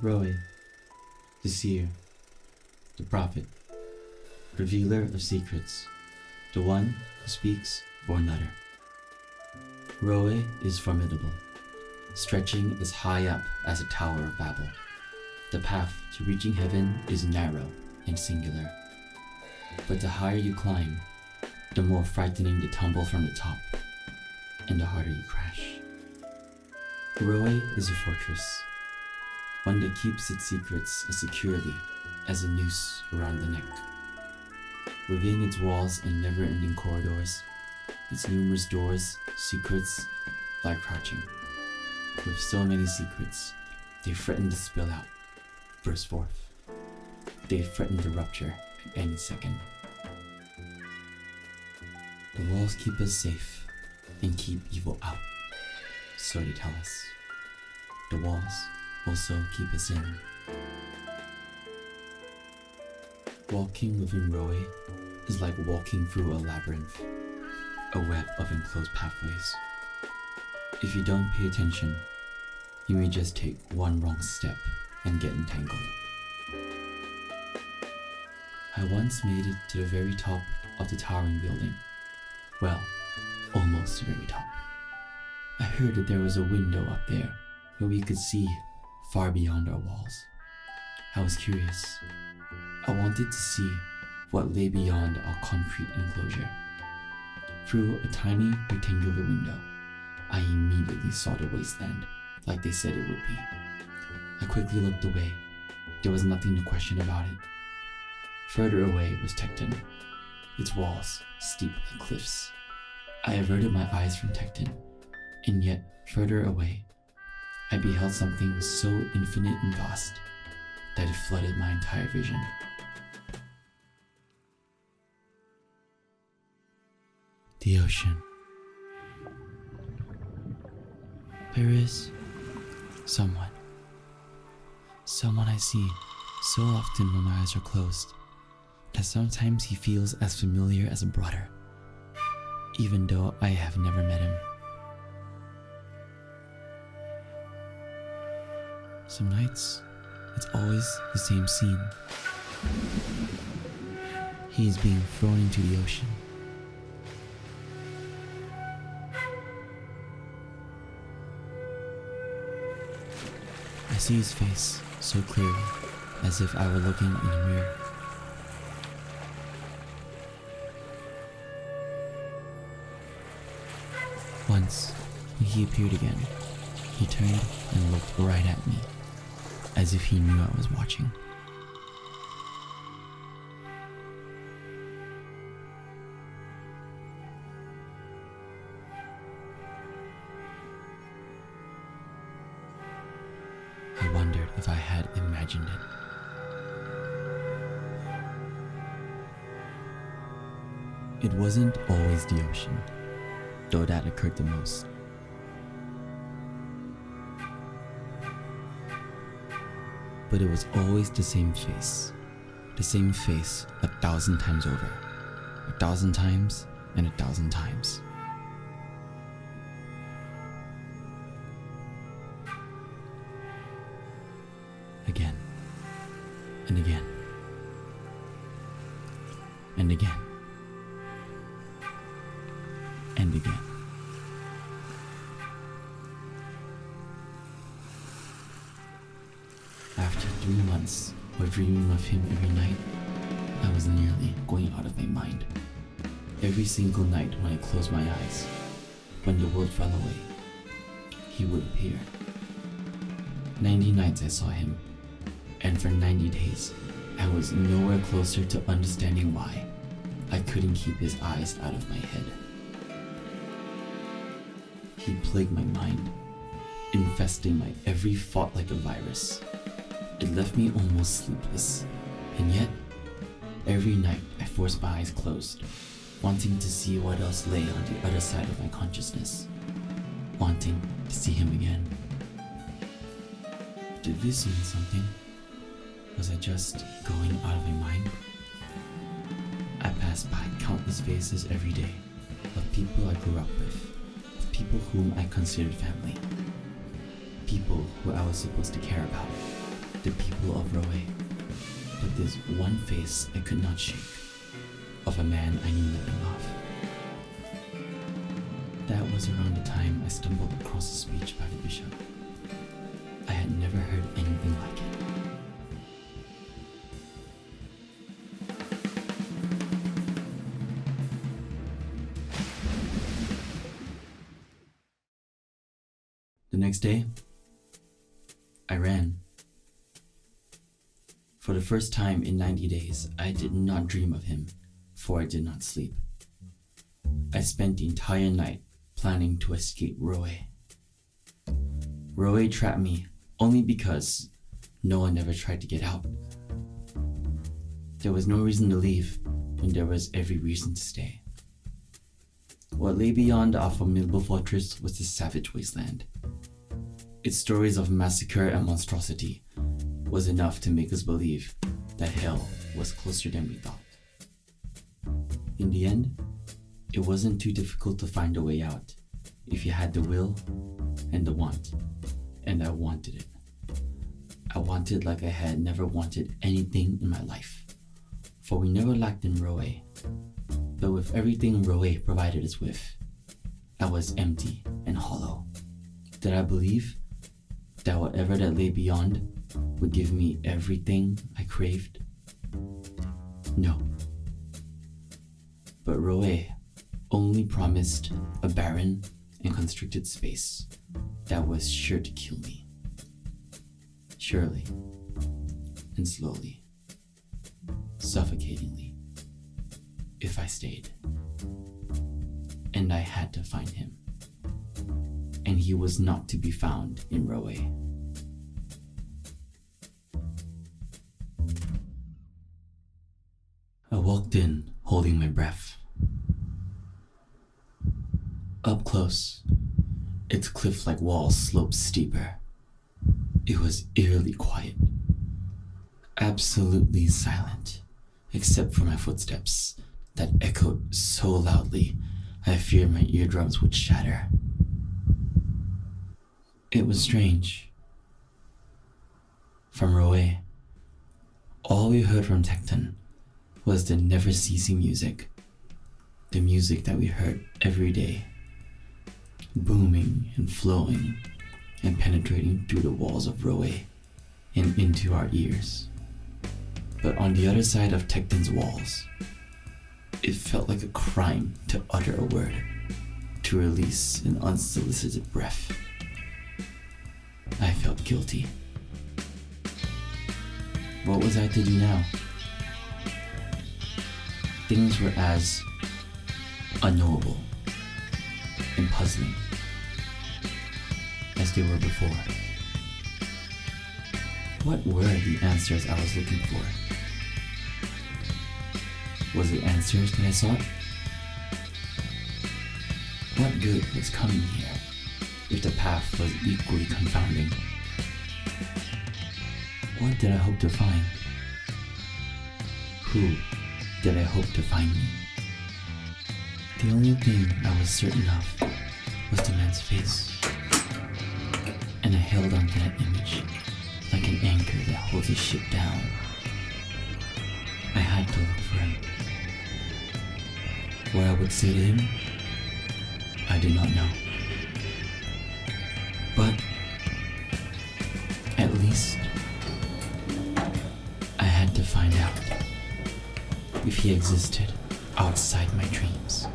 Roe, the seer, the prophet, revealer of secrets, the one who speaks for another. Roe is formidable, stretching as high up as the Tower of Babel. The path to reaching heaven is narrow and singular, but the higher you climb, the more frightening the tumble from the top, and the harder you crash. Roe is a fortress, one that keeps its secrets as securely as a noose around the neck. Within its walls and never-ending corridors, its numerous doors, secrets lie crouching. With so many secrets, they threaten to spill out, burst forth. They threaten to rupture at any second. The walls keep us safe and keep evil out, so they tell us. The walls also keep us in. Walking within Roe is like walking through a labyrinth, a web of enclosed pathways. If you don't pay attention, you may just take one wrong step and get entangled. I once made it to the very top of the towering building. Well, almost the very top. I heard that there was a window up there where we could see far beyond our walls. I was curious. I wanted to see what lay beyond our concrete enclosure. Through a tiny rectangular window, I immediately saw the wasteland, like they said it would be. I quickly looked away. There was nothing to question about it. Further away was Tecton, its walls steep like cliffs. I averted my eyes from Tecton, and yet further away, I beheld something so infinite and vast that it flooded my entire vision. The ocean. There is someone I see so often when my eyes are closed, that sometimes he feels as familiar as a brother, even though I have never met him. Some nights, it's always the same scene. He is being thrown into the ocean. I see his face so clearly, as if I were looking in a mirror. Once, when he appeared again, he turned and looked right at me, as if he knew I was watching. I wondered if I had imagined it. It wasn't always the ocean, though that occurred the most. But it was always the same face 1,000 times over, 1,000 times and 1,000 times. Again, and again, and again, and again. After 3 months of dreaming of him every night, I was nearly going out of my mind. Every single night when I closed my eyes, when the world fell away, he would appear. 90 nights I saw him, and for 90 days, I was nowhere closer to understanding why I couldn't keep his eyes out of my head. He plagued my mind, infesting my every thought like a virus. It left me almost sleepless, and yet, every night I forced my eyes closed, wanting to see what else lay on the other side of my consciousness, wanting to see him again. Did this mean something? Was I just going out of my mind? I passed by countless faces every day of people I grew up with, of people whom I considered family, people who I was supposed to care about. the people of Roe, but there's one face I could not shake, of a man I knew nothing of. That was around the time I stumbled across a speech by the bishop. I had never heard anything like it. The next day, I ran. For the first time in 90 days, I did not dream of him, for I did not sleep. I spent the entire night planning to escape Roe. Roe trapped me only because no one ever tried to get out. There was no reason to leave when there was every reason to stay. What lay beyond our formidable fortress was the savage wasteland. Its stories of massacre and monstrosity was enough to make us believe that hell was closer than we thought. In the end, it wasn't too difficult to find a way out if you had the will and the want, and I wanted it. I wanted like I had never wanted anything in my life, for we never lacked in Roe, but with everything Roe provided us with, I was empty and hollow. Did I believe that whatever that lay beyond would give me everything I craved? No. But Roe only promised a barren and constricted space that was sure to kill me. Surely and slowly, suffocatingly, if I stayed. And I had to find him. And he was not to be found in Roe. I walked in, holding my breath. Up close, its cliff-like walls sloped steeper. It was eerily quiet, absolutely silent, except for my footsteps that echoed so loudly I feared my eardrums would shatter. It was strange. From Roe, all we heard from Tecton was the never-ceasing music, the music that we heard every day, booming and flowing and penetrating through the walls of Roe and into our ears. But on the other side of Tecton's walls, it felt like a crime to utter a word, to release an unsolicited breath. I felt guilty. What was I to do now? Things were as unknowable and puzzling as they were before. What were the answers I was looking for? Was it answers that I sought? What good was coming here if the path was equally confounding? What did I hope to find? Who did I hope to find me? The only thing I was certain of was the man's face, and I held on to that image like an anchor that holds a ship down. I had to look for him. What I would say to him, I did not know. But at least I had to find out if he existed outside my dreams.